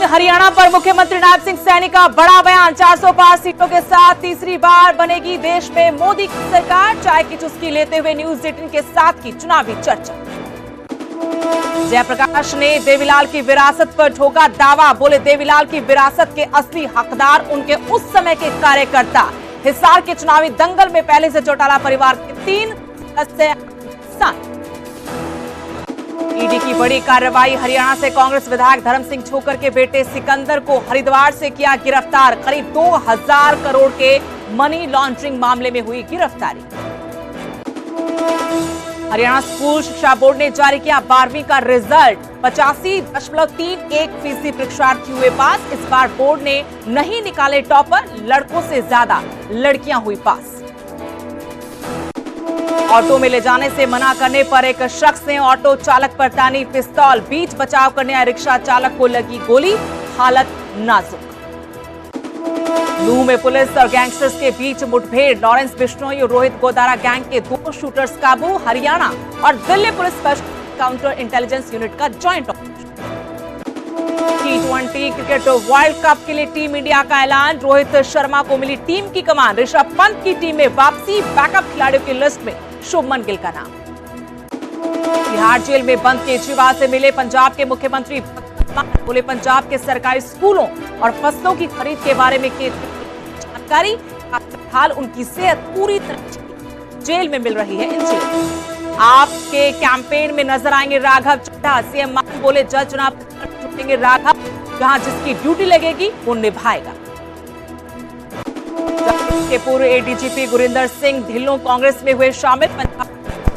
हरियाणा पर मुख्यमंत्री नायब सिंह सैनी का बड़ा बयान। 400 पार सीटों के साथ तीसरी बार बनेगी देश में मोदी की सरकार। चाय की चुस्की लेते हुए न्यूज 18 के साथ की चुनावी चर्चा। जयप्रकाश ने देवीलाल की विरासत पर ठोका दावा। बोले देवीलाल की विरासत के असली हकदार उनके उस समय के कार्यकर्ता। हिसार के चुनावी दंगल में पहले से चौटाला परिवार के 3 सदस्य शामिल। ईडी की बड़ी कार्रवाई। हरियाणा से कांग्रेस विधायक धर्म सिंह छोकर के बेटे सिकंदर को हरिद्वार से किया गिरफ्तार। करीब 2000 करोड़ के मनी लॉन्ड्रिंग मामले में हुई गिरफ्तारी। हरियाणा स्कूल शिक्षा बोर्ड ने जारी किया 12वीं का रिजल्ट। 85.31% परीक्षार्थी हुए पास। इस बार बोर्ड ने नहीं निकाले टॉपर, लड़कों से ज्यादा लड़कियां हुई पास। ऑटो में ले जाने से मना करने पर एक शख्स ने ऑटो चालक पर तानी पिस्तौल। बीच बचाव करने आए रिक्शा चालक को लगी गोली, हालत नाजुक। नूह में पुलिस और गैंगस्टर्स के बीच मुठभेड़। लॉरेंस बिश्नोई और रोहित गोदारा गैंग के 2 शूटर्स काबू। हरियाणा और Delhi police special counter intelligence unit का joint operation. T20 cricket world cup के लिए टीम इंडिया का ऐलान। रोहित शर्मा को मिली टीम की कमान। ऋषभ पंत की टीम में वापसी। बैकअप खिलाड़ियों की लिस्ट में शुभमन गिल का नाम। बिहार जेल में बंद केजरीवाल से मिले पंजाब के मुख्यमंत्री। बोले पंजाब के सरकारी स्कूलों और फसलों की खरीद के बारे में जानकारी। फिलहाल उनकी सेहत पूरी तरह जेल में मिल रही है। आपके कैंपेन में नजर आएंगे राघव चड्ढा। सीएम मान बोले जल चुनाव छुटेंगे राघव, जहां जिसकी ड्यूटी लगेगी वो निभाएगा। के पूर्व एडीजीपी गुरिंदर सिंह ढिल्लों कांग्रेस में हुए शामिल। पंजाब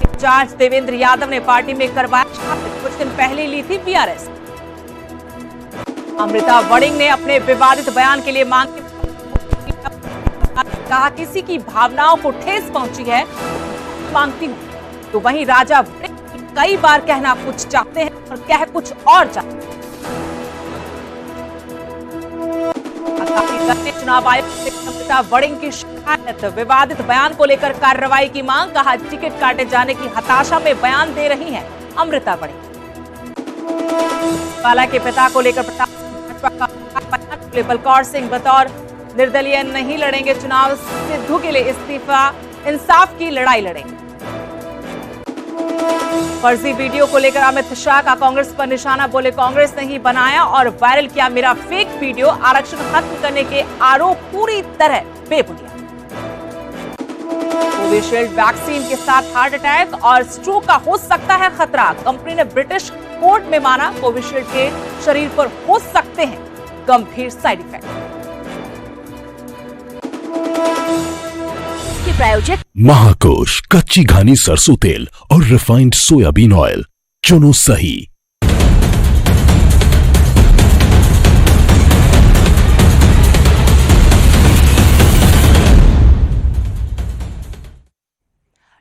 इंचार्ज देवेंद्र यादव ने पार्टी में करवाया शामिल। कुछ दिन पहले ली थी बीआरएस। अमृता वड़िंग ने अपने विवादित बयान के लिए मांग की। कहा किसी की भावनाओं को ठेस पहुंची है मांगती हूं। तो वहीं राजा कई बार कहना कुछ चाहते हैं और कह कुछ और चाहते हैं। चुनाव आयोग से अमृता वड़िंग की शिकायत। विवादित बयान को लेकर कार्रवाई की मांग। कहा टिकट काटे जाने की हताशा में बयान दे रही हैं अमृता वड़िंग। बाला के पिता को लेकर बलकौर सिंह बतौर निर्दलीय नहीं लड़ेंगे चुनाव। सिद्धू के लिए इस्तीफा। इंसाफ की लड़ाई लड़ेंगे। फर्जी वीडियो को लेकर अमित शाह का कांग्रेस पर निशाना। बोले कांग्रेस ने ही बनाया और वायरल किया मेरा फेक वीडियो। आरक्षण खत्म करने के आरोप पूरी तरह बेबुनियाद। कोविशील्ड वैक्सीन के साथ हार्ट अटैक और स्ट्रोक का हो सकता है खतरा। कंपनी ने ब्रिटिश कोर्ट में माना कोविशील्ड के शरीर पर हो सकते हैं गंभीर साइड इफेक्ट। प्रायोजक महाकोश कच्ची घानी सरसों तेल और रिफाइंड सोयाबीन ऑयल। चुनो सही।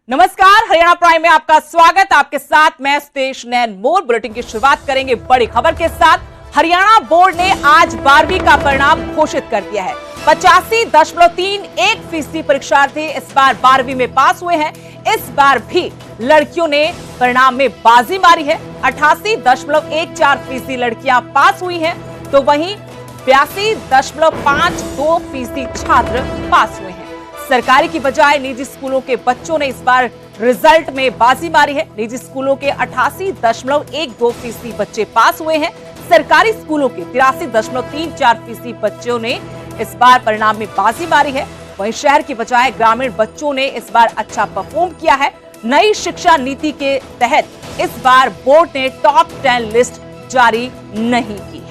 नमस्कार, हरियाणा प्राइम में आपका स्वागत। आपके साथ मैं सुदेश नैन मोर। बुलेटिन की शुरुआत करेंगे बड़ी खबर के साथ। हरियाणा बोर्ड ने आज 12वीं का परिणाम घोषित कर दिया है। 85.31% परीक्षार्थी इस बार 12वीं में पास हुए हैं। इस बार भी लड़कियों ने परिणाम में बाजी मारी है। 88.14% लड़कियां पास हुई हैं, तो वहीं 82.52% छात्र पास हुए हैं। सरकारी की बजाय निजी स्कूलों के बच्चों ने इस बार रिजल्ट में बाजी मारी है। निजी स्कूलों के 88.12% बच्चे पास हुए हैं। सरकारी स्कूलों के 83.34% बच्चों ने इस बार परिणाम में बाजी मारी है। वहीं शहर की बजाय ग्रामीण बच्चों ने इस बार अच्छा परफॉर्म किया है। नई शिक्षा नीति के तहत इस बार बोर्ड ने टॉप 10 लिस्ट जारी नहीं की है।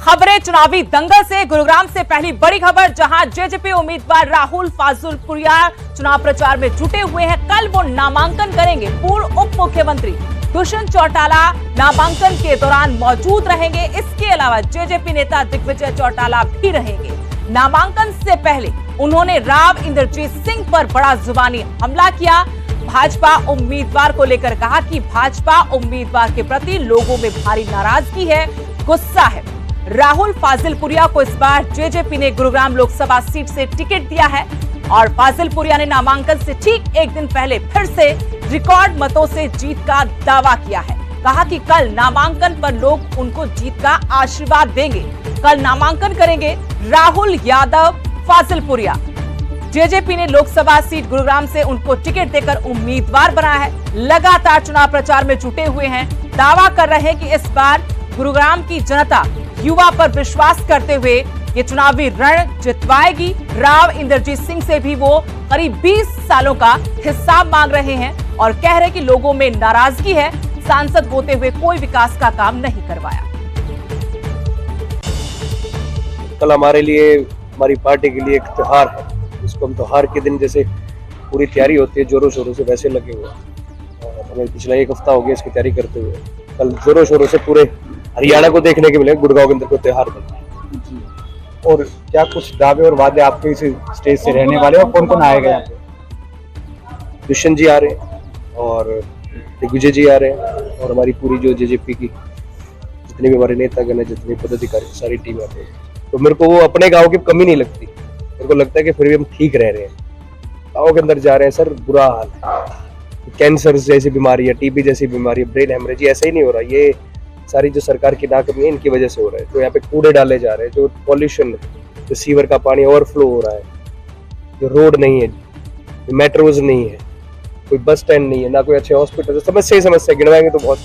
खबरें चुनावी दंगल से। गुरुग्राम से पहली बड़ी खबर, जहां जेजेपी उम्मीदवार राहुल फाजुलपुरिया चुनाव प्रचार में जुटे हुए हैं। कल वो नामांकन करेंगे। पूर्व उप मुख्यमंत्री दुष्यंत चौटाला नामांकन के दौरान मौजूद रहेंगे। इसके अलावा जेजेपी नेता दिग्विजय चौटाला भी रहेंगे। नामांकन से पहले उन्होंने राव इंद्रजीत सिंह पर बड़ा जुबानी हमला किया। भाजपा उम्मीदवार को लेकर कहा कि भाजपा उम्मीदवार के प्रति लोगों में भारी नाराजगी है, गुस्सा है। राहुल फाजिलपुरिया को इस बार जेजेपी ने गुरुग्राम लोकसभा सीट से टिकट दिया है और फाजिलपुरिया ने नामांकन से ठीक एक दिन पहले फिर से रिकॉर्ड मतों से जीत का दावा किया है। कहा कि कल नामांकन पर लोग उनको जीत का आशीर्वाद देंगे। कल नामांकन करेंगे राहुल यादव फाजिलपुरिया। जेजेपी ने लोकसभा सीट गुरुग्राम से उनको टिकट देकर उम्मीदवार बनाया है। लगातार चुनाव प्रचार में जुटे हुए हैं। दावा कर रहे हैं कि इस बार गुरुग्राम की जनता युवा पर विश्वास करते हुए ये चुनावी रण जितवाएगी। राव इंद्रजीत सिंह से भी वो करीब 20 सालों का हिसाब मांग रहे हैं और कह रहे कि लोगों में नाराजगी है, सांसद होते हुए कोई विकास का काम नहीं करवाया। कल हमारे लिए, हमारी पार्टी के लिए एक त्योहार है, इसको हम त्योहार के दिन जैसे पूरी तैयारी होती है जोरों शोरों से, वैसे लगे हुए हैं। हमें पिछला एक हफ्ता हो गया इसकी तैयारी करते हुए। कल जोरों शोरों से पूरे हरियाणा को देखने के मिले गुड़गांव के अंदर को त्योहार बना। और क्या कुछ दावे और वादे आपके इस स्टेज से रहने वाले और कौन कौन आएगा यहाँ पे? दुष्यंत जी आ रहे हैं और दिग्विजय जी आ रहे हैं और हमारी पूरी जो जेजेपी की जितने भी हमारे नेतागण है, जितने पदाधिकारी, सारी टीम आते हैं। तो मेरे को वो अपने गाँव की कमी नहीं लगती। मेरे को लगता है कि फिर भी हम ठीक रह रहे हैं। गाँव के अंदर जा रहे हैं सर, बुरा हाल है। कैंसर जैसी बीमारी है, टीबी जैसी बीमारी है, ब्रेन हेमरेज, ऐसा ही नहीं हो रहा। ये सारी जो सरकार की नाकामी है इनकी वजह से हो रहा है। तो यहाँ पे कूड़े डाले जा रहे हैं, जो पॉल्यूशन है, जो सीवर का पानी ओवरफ्लो हो रहा है, जो रोड नहीं है, जो मेट्रोज नहीं है, कोई बस स्टैंड नहीं है, ना कोई अच्छे हॉस्पिटल। समस्या ही समस्या, गिनवाएंगे तो बहुत।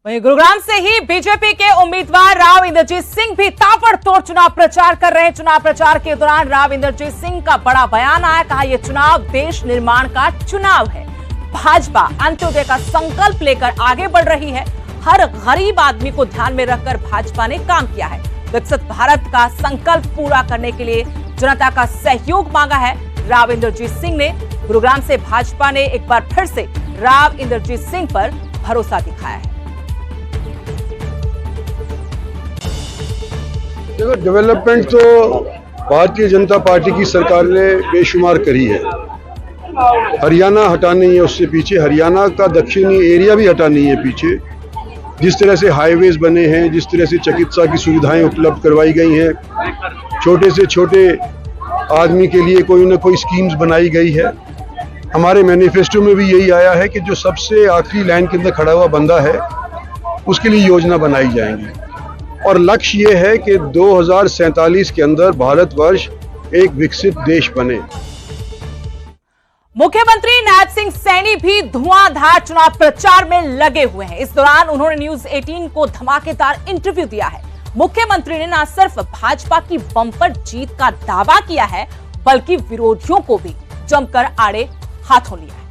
वहीं गुरुग्राम से ही बीजेपी के उम्मीदवार राव इंद्रजीत सिंह भी ताबड़तोड़ चुनाव प्रचार कर रहे हैं। चुनाव प्रचार के दौरान राव इंद्रजीत सिंह का बड़ा बयान आया। कहा यह चुनाव देश निर्माण का चुनाव है। भाजपा अंत्योदय का संकल्प लेकर आगे बढ़ रही है। हर गरीब आदमी को ध्यान में रखकर भाजपा ने काम किया है। विकसित भारत का संकल्प पूरा करने के लिए जनता का सहयोग मांगा है। राव इंद्रजीत सिंह ने गुरुग्राम से भाजपा ने एक बार फिर से राव इंद्रजीत सिंह पर भरोसा दिखाया है। देखो, डेवलपमेंट तो भारतीय जनता पार्टी की सरकार ने बेशुमार करी है। हरियाणा हटा नहीं है उससे पीछे, हरियाणा का दक्षिणी एरिया भी हटा नहीं है पीछे। जिस तरह से हाईवेज बने हैं, जिस तरह से चिकित्सा की सुविधाएं उपलब्ध करवाई गई हैं, छोटे से छोटे आदमी के लिए कोई ना कोई स्कीम्स बनाई गई है। हमारे मैनिफेस्टो में भी यही आया है कि जो सबसे आखिरी लाइन के अंदर खड़ा हुआ बंदा है उसके लिए योजना बनाई जाएंगी और लक्ष्य ये है कि 2047 के अंदर भारतवर्ष एक विकसित देश बने। मुख्यमंत्री नायब सिंह सैनी भी धुआंधार चुनाव प्रचार में लगे हुए हैं। इस दौरान उन्होंने न्यूज 18 को धमाकेदार इंटरव्यू दिया है। मुख्यमंत्री ने न सिर्फ भाजपा की बम्पर जीत का दावा किया है, बल्कि विरोधियों को भी जमकर आड़े हाथों लिया है।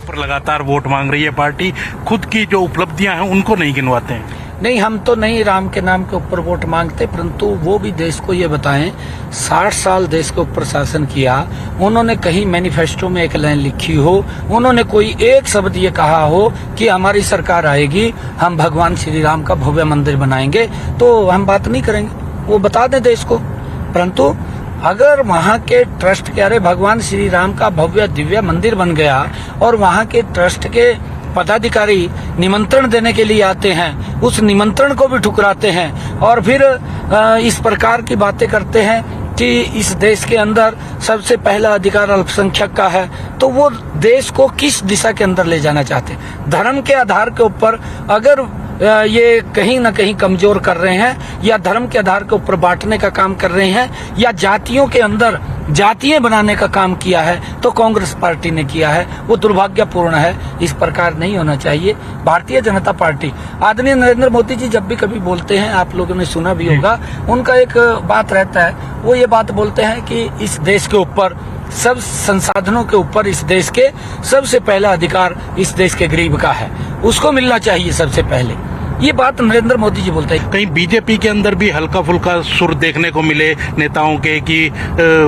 पर लगातार वोट मांग रही है पार्टी, खुद की जो उपलब्धियां हैं उनको नहीं गिनवाते हैं। नहीं, हम तो नहीं राम के नाम के ऊपर वोट मांगते, परंतु वो भी देश को ये बताएं 60 साल देश के ऊपर शासन किया, उन्होंने कहीं मैनिफेस्टो में एक लाइन लिखी हो, उन्होंने कोई एक शब्द ये कहा हो कि हमारी सरकार आएगी हम भगवान श्री राम का भव्य मंदिर बनाएंगे, तो हम बात नहीं करेंगे, वो बता दें देश को। परंतु अगर वहाँ के ट्रस्ट के, अरे भगवान श्री राम का भव्य दिव्य मंदिर बन गया और वहाँ के ट्रस्ट के पदाधिकारी निमंत्रण देने के लिए आते हैं, उस निमंत्रण को भी ठुकराते हैं और फिर इस प्रकार की बातें करते हैं कि इस देश के अंदर सबसे पहला अधिकार अल्पसंख्यक का है, तो वो देश को किस दिशा के अंदर ले जाना चाहते हैं? धर्म के आधार के ऊपर अगर ये कहीं ना कहीं कमजोर कर रहे हैं या धर्म के आधार के ऊपर बांटने का काम कर रहे हैं या जातियों के अंदर जातियां बनाने का काम किया है तो कांग्रेस पार्टी ने किया है, वो दुर्भाग्यपूर्ण है। इस प्रकार नहीं होना चाहिए। भारतीय जनता पार्टी, आदरणीय नरेंद्र मोदी जी जब भी कभी बोलते हैं, आप लोगों ने सुना भी होगा, उनका एक बात रहता है, वो ये बात बोलते हैं कि इस देश के ऊपर, सब संसाधनों के ऊपर इस देश के सबसे पहला अधिकार इस देश के गरीब का है, उसको मिलना चाहिए सबसे पहले। ये बात नरेंद्र मोदी जी बोलते हैं। कहीं बीजेपी के अंदर भी हल्का फुल्का सुर देखने को मिले नेताओं के कि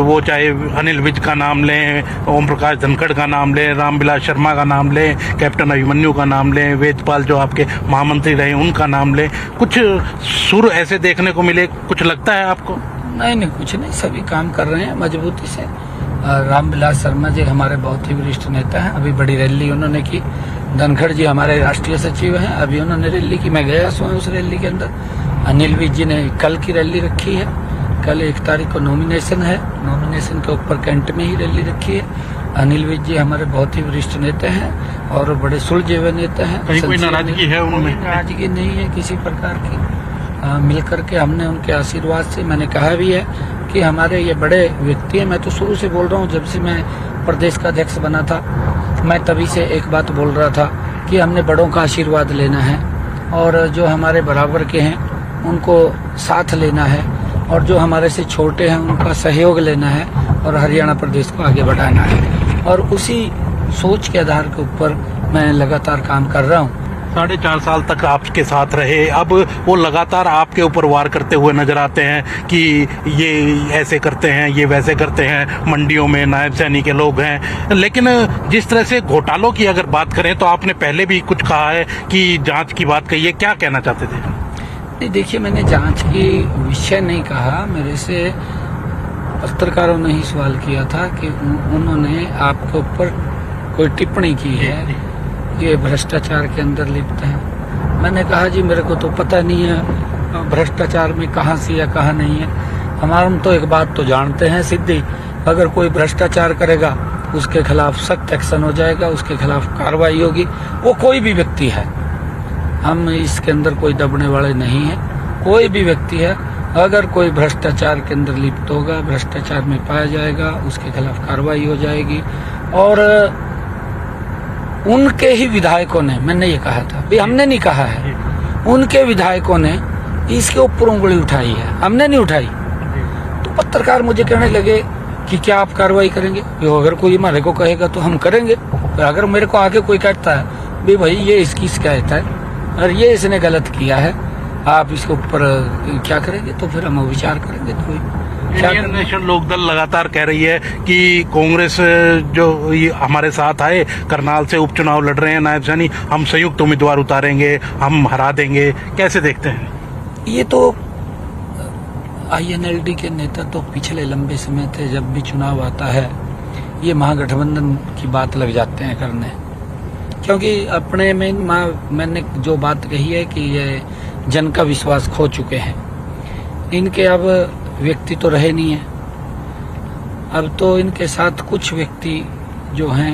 वो चाहे अनिल विज का नाम लें, ओम प्रकाश धनखड़ का नाम लें, रामविलास शर्मा का नाम लें, कैप्टन अभिमन्यु का नाम लें, वेदपाल जो आपके महामंत्री रहे उनका नाम लें, कुछ सुर ऐसे देखने को मिले, कुछ लगता है आपको? नहीं कुछ नहीं, सभी काम कर रहे हैं मजबूती से। रामविलास शर्मा जी हमारे बहुत ही वरिष्ठ नेता हैं, अभी बड़ी रैली उन्होंने की। धनखड़ जी हमारे राष्ट्रीय सचिव हैं, अभी उन्होंने रैली की, मैं गया स्वयं उस रैली के अंदर। अनिल विज जी ने कल की रैली रखी है, कल 1 तारीख को नॉमिनेशन है, नॉमिनेशन के ऊपर कैंट में ही रैली रखी है। अनिल विज जी हमारे बहुत ही वरिष्ठ नेता हैं और बड़े सुलझे हुए नेता हैं। कहीं कोई नाराजगी है उनमें? नाराजगी नहीं है किसी प्रकार की। मिलकर के हमने उनके आशीर्वाद से, मैंने कहा भी है कि हमारे ये बड़े व्यक्ति हैं। मैं तो शुरू से बोल रहा हूँ, जब से मैं प्रदेश का अध्यक्ष बना था, मैं तभी से एक बात बोल रहा था कि हमने बड़ों का आशीर्वाद लेना है और जो हमारे बराबर के हैं उनको साथ लेना है और जो हमारे से छोटे हैं उनका सहयोग लेना है और हरियाणा प्रदेश को आगे बढ़ाना है। और उसी सोच के आधार के ऊपर मैं लगातार काम कर रहा हूँ। 4.5 साल तक आपके साथ रहे, अब वो लगातार आपके ऊपर वार करते हुए नजर आते हैं कि ये ऐसे करते हैं, ये वैसे करते हैं, मंडियों में नायब सैनी के लोग हैं। लेकिन जिस तरह से घोटालों की अगर बात करें तो आपने पहले भी कुछ कहा है कि जांच की बात कही है, क्या कहना चाहते थे? नहीं देखिए, मैंने जांच की विषय नहीं कहा, मेरे से पत्रकारों ने ही सवाल किया था कि उन्होंने आपके ऊपर कोई टिप्पणी की है, ये भ्रष्टाचार के अंदर लिप्त हैं। मैंने कहा जी मेरे को तो पता नहीं है भ्रष्टाचार में कहाँ से या कहाँ नहीं है। हम तो एक बात तो जानते हैं सीधी, अगर कोई भ्रष्टाचार करेगा उसके खिलाफ सख्त एक्शन हो जाएगा, उसके खिलाफ कार्रवाई होगी, वो कोई भी व्यक्ति है। हम इसके अंदर कोई दबने वाले नहीं है। कोई भी व्यक्ति है, अगर कोई भ्रष्टाचार के अंदर लिप्त होगा, भ्रष्टाचार में पाया जाएगा, उसके खिलाफ कार्रवाई हो जाएगी। और उनके ही विधायकों ने, मैंने ये कहा था, भी हमने नहीं कहा है, उनके विधायकों ने इसके ऊपर उंगली उठाई है, हमने नहीं उठाई। तो पत्रकार मुझे कहने लगे कि क्या आप कार्रवाई करेंगे? अगर कोई हमारे को कहेगा तो हम करेंगे। अगर मेरे को आगे कोई कहता है भी भाई ये इसकी शिकायत है और ये इसने गलत किया है, आप इसके ऊपर क्या करेंगे, तो फिर हम विचार करेंगे। तो इंडियन नेशनल लोकदल लगातार कह रही है कि कांग्रेस जो ये हमारे साथ आए, करनाल से उपचुनाव लड़ रहे हैं नायब सैनी, हम संयुक्त उम्मीदवार उतारेंगे, हम हरा देंगे, कैसे देखते हैं? ये तो INLD के नेता तो पिछले लंबे समय थे, जब भी चुनाव आता है ये महागठबंधन की बात लग जाते हैं करने, क्योंकि अपने में मैंने जो बात कही है कि ये जन का विश्वास खो चुके हैं। इनके अब व्यक्ति तो रहे नहीं है, अब तो इनके साथ कुछ व्यक्ति जो हैं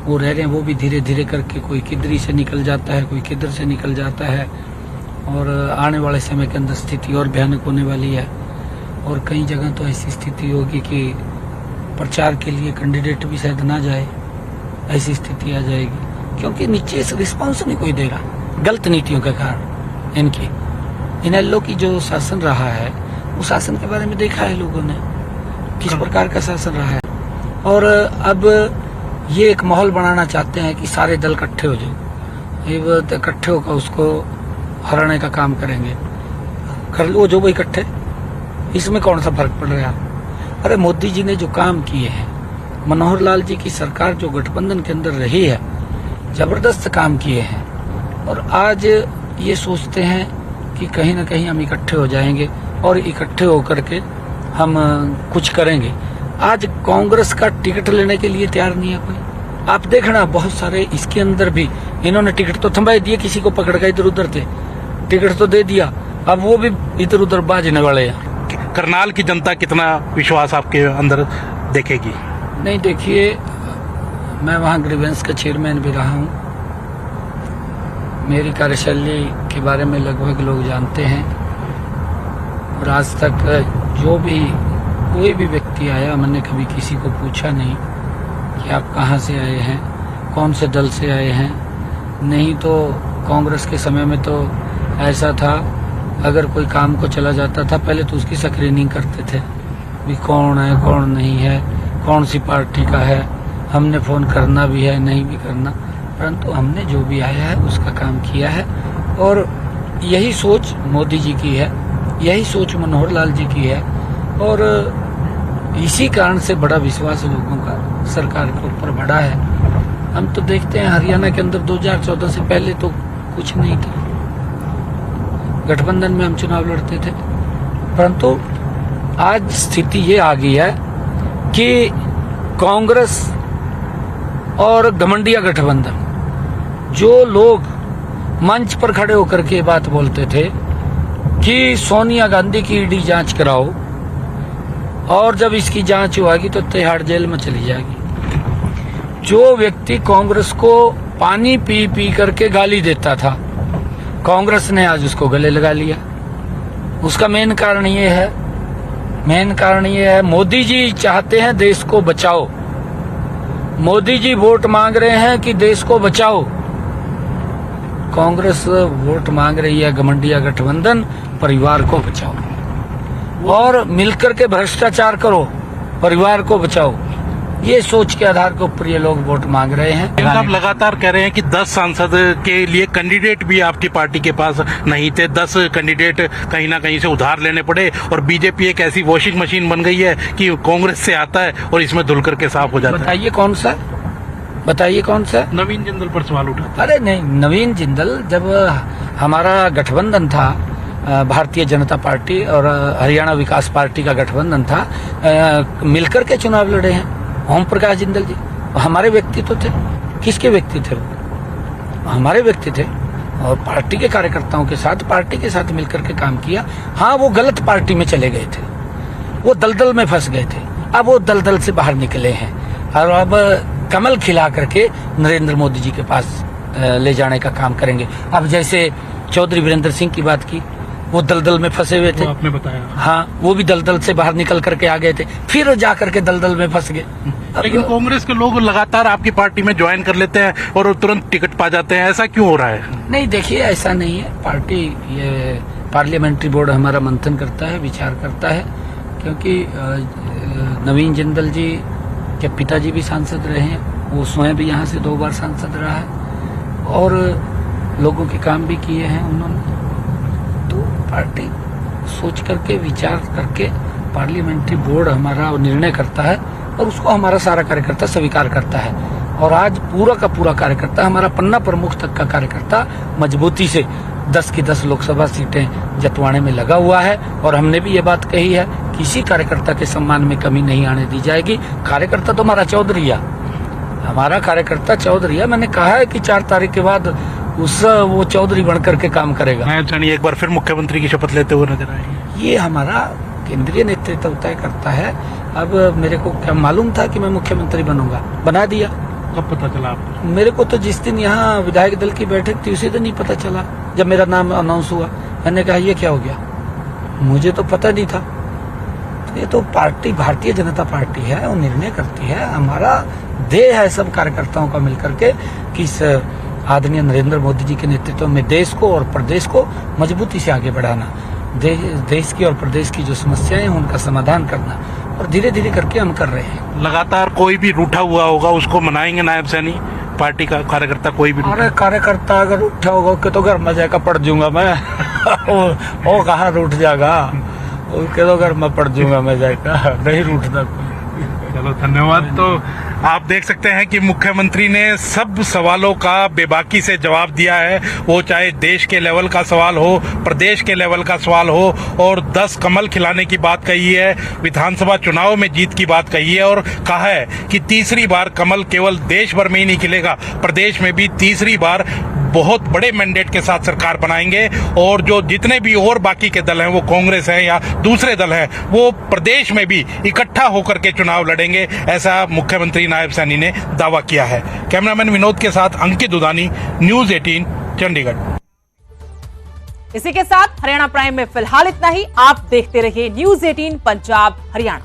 वो रह रहे हैं, वो भी धीरे धीरे करके कोई किधरी से निकल जाता है, कोई किधर से निकल जाता है। और आने वाले समय के अंदर स्थिति और भयानक होने वाली है और कई जगह तो ऐसी स्थिति होगी कि प्रचार के लिए कैंडिडेट भी शायद ना जाए, ऐसी स्थिति आ जाएगी, क्योंकि नीचे से रिस्पॉन्स नहीं कोई दे रहा गलत नीतियों के कारण। इनकी इनेलो की जो शासन रहा है, उस शासन के बारे में देखा है लोगों ने, किस प्रकार का शासन रहा है। और अब ये एक माहौल बनाना चाहते हैं कि सारे दल इकट्ठे हो जाओ, इकट्ठे होकर उसको हराने का काम करेंगे। कर लो जो वो इकट्ठे, इसमें कौन सा फर्क पड़ रहा है? अरे मोदी जी ने जो काम किए हैं, मनोहर लाल जी की सरकार जो गठबंधन के अंदर रही है, जबरदस्त काम किए हैं। और आज ये सोचते हैं कि कहीं ना कहीं हम इकट्ठे हो जाएंगे और इकट्ठे होकर के हम कुछ करेंगे। आज कांग्रेस का टिकट लेने के लिए तैयार नहीं है कोई। आप देखना बहुत सारे इसके अंदर भी इन्होंने टिकट तो थमाए दिए, किसी को पकड़ कर इधर उधर थे, टिकट तो दे दिया, अब वो भी इधर उधर बाजने वाले हैं। करनाल की जनता कितना विश्वास आपके अंदर देखेगी? नहीं देखिए, मैं वहाँ ग्रीवेंस का चेयरमैन भी रहा हूँ, मेरी कार्यशैली के बारे में लगभग लोग जानते हैं। और आज तक जो भी कोई भी व्यक्ति आया, मैंने कभी किसी को पूछा नहीं कि आप कहाँ से आए हैं, कौन से दल से आए हैं। नहीं तो कांग्रेस के समय में तो ऐसा था, अगर कोई काम को चला जाता था पहले तो उसकी स्क्रीनिंग करते थे भी कौन है कौन नहीं है, कौन सी पार्टी का है, हमने फ़ोन करना भी है नहीं भी करना, परंतु हमने जो भी आया है उसका काम किया है। और यही सोच मोदी जी की है, यही सोच मनोहर लाल जी की है और इसी कारण से बड़ा विश्वास लोगों का सरकार के ऊपर बढ़ा है। हम तो देखते हैं हरियाणा के अंदर 2014 से पहले तो कुछ नहीं था, गठबंधन में हम चुनाव लड़ते थे, परंतु आज स्थिति ये आ गई है कि कांग्रेस और घमंडिया गठबंधन, जो लोग मंच पर खड़े होकर के बात बोलते थे कि सोनिया गांधी की ईडी जांच कराओ और जब इसकी जांच होगी तो तिहाड़ जेल में चली जाएगी, जो व्यक्ति कांग्रेस को पानी पी पी करके गाली देता था, कांग्रेस ने आज उसको गले लगा लिया। उसका मेन कारण ये है मोदी जी चाहते हैं देश को बचाओ, मोदी जी वोट मांग रहे हैं कि देश को बचाओ, कांग्रेस वोट मांग रही है घमंडिया गठबंधन परिवार को बचाओ और मिलकर के भ्रष्टाचार करो, परिवार को बचाओ, ये सोच के आधार के ऊपर ये लोग वोट मांग रहे हैं। आप लगातार कह रहे हैं कि 10 सांसद के लिए कैंडिडेट भी आपकी पार्टी के पास नहीं थे, 10 कैंडिडेट कहीं ना कहीं से उधार लेने पड़े और बीजेपी एक ऐसी वॉशिंग मशीन बन गई है कि कांग्रेस से आता है और इसमें धुल करके साफ हो जाता है। बताइए कौन सा? नवीन जिंदल पर सवाल उठा। अरे नहीं, नवीन जिंदल जब हमारा गठबंधन था, भारतीय जनता पार्टी और हरियाणा विकास पार्टी का गठबंधन था, मिलकर के चुनाव लड़े हैं ओम प्रकाश जिंदल जी। हमारे व्यक्ति तो थे, किसके व्यक्ति थे वो? हमारे व्यक्ति थे और पार्टी के कार्यकर्ताओं के साथ, पार्टी के साथ मिलकर के काम किया। हाँ, वो गलत पार्टी में चले गए थे, वो दलदल में फंस गए थे, अब वो दलदल से बाहर निकले हैं और अब कमल खिला करके नरेंद्र मोदी जी के पास ले जाने का काम करेंगे। अब जैसे चौधरी वीरेंद्र सिंह की बात की, वो दलदल में फंसे हुए थे, आपने बताया। हाँ, वो भी दलदल से बाहर निकल करके आ गए थे, फिर जा करके दलदल में फंस गए। लेकिन कांग्रेस के लोग लगातार आपकी पार्टी में ज्वाइन कर लेते हैं और तुरंत टिकट पा जाते हैं, ऐसा क्यों हो रहा है? नहीं, देखिए ऐसा नहीं है। पार्टी ये पार्लियामेंट्री बोर्ड हमारा मंथन करता है, विचार करता है, क्योंकि नवीन जिंदल जी के पिताजी भी सांसद रहे हैं, वो स्वयं भी यहाँ से 2 बार सांसद रहा है और लोगों के काम भी किए हैं उन्होंने। तो पार्टी सोच करके, विचार करके पार्लियामेंट्री बोर्ड हमारा निर्णय करता है और उसको हमारा सारा कार्यकर्ता स्वीकार करता है। और आज पूरा का पूरा कार्यकर्ता, हमारा पन्ना प्रमुख तक का कार्यकर्ता मजबूती से 10 की 10 लोकसभा सीटें जतवाने में लगा हुआ है। और हमने भी ये बात कही है, किसी कार्यकर्ता के सम्मान में कमी नहीं आने दी जाएगी। कार्यकर्ता तो हमारा चौधरी, हमारा कार्यकर्ता चौधरी, मैंने कहा है कि 4 तारीख के बाद वो चौधरी बन करके काम करेगा। एक बार फिर मुख्यमंत्री की शपथ लेते हुए नजर आएंगे। ये हमारा केंद्रीय नेतृत्व तय करता है। अब मेरे को क्या मालूम था कि मैं मुख्यमंत्री बनूंगा, बना दिया। कब पता चला आपको? मेरे को तो जिस दिन यहाँ विधायक दल की बैठक थी उसी दिन ही पता चला, जब मेरा नाम अनाउंस हुआ। मैंने कहा ये क्या हो गया, मुझे तो पता नहीं था। ये तो पार्टी भारतीय जनता पार्टी है, वो निर्णय करती है। हमारा ध्येय है सब कार्यकर्ताओं का मिलकर के कि इस आदरणीय नरेंद्र मोदी जी के नेतृत्व में देश को और प्रदेश को मजबूती से आगे बढ़ाना, देश की और प्रदेश की जो समस्याएं हैं उनका समाधान करना, और धीरे धीरे करके हम कर रहे हैं। लगातार कोई भी रूठा हुआ होगा उसको मनाएंगे नायब सैनी, पार्टी का कार्यकर्ता कोई भी? अरे कार्यकर्ता अगर रूठा होगा तो घर में जाकर पड़ जाऊंगा मैं। वो कहाँ रूठ जाएगा, उसके तो घर में पड़ जाऊंगा मैं जाकर, नहीं रूठता। चलो धन्यवाद। तो आप देख सकते हैं कि मुख्यमंत्री ने सब सवालों का बेबाकी से जवाब दिया है, वो चाहे देश के लेवल का सवाल हो, प्रदेश के लेवल का सवाल हो, और 10 कमल खिलाने की बात कही है, विधानसभा चुनाव में जीत की बात कही है, और कहा है कि तीसरी बार कमल केवल देश भर में ही नहीं खिलेगा, प्रदेश में भी तीसरी बार बहुत बड़े मैंडेट के साथ सरकार बनाएंगे। और जो जितने भी और बाकी के दल हैं, वो कांग्रेस है या दूसरे दल हैं, वो प्रदेश में भी इकट्ठा होकर के चुनाव लड़ेंगे, ऐसा मुख्यमंत्री नायब सैनी ने दावा किया है। कैमरामैन विनोद के साथ अंकित दुधानी, न्यूज़ 18 चंडीगढ़। इसी के साथ हरियाणा प्राइम में फिलहाल इतना ही। आप देखते रहिए न्यूज़ 18 पंजाब हरियाणा।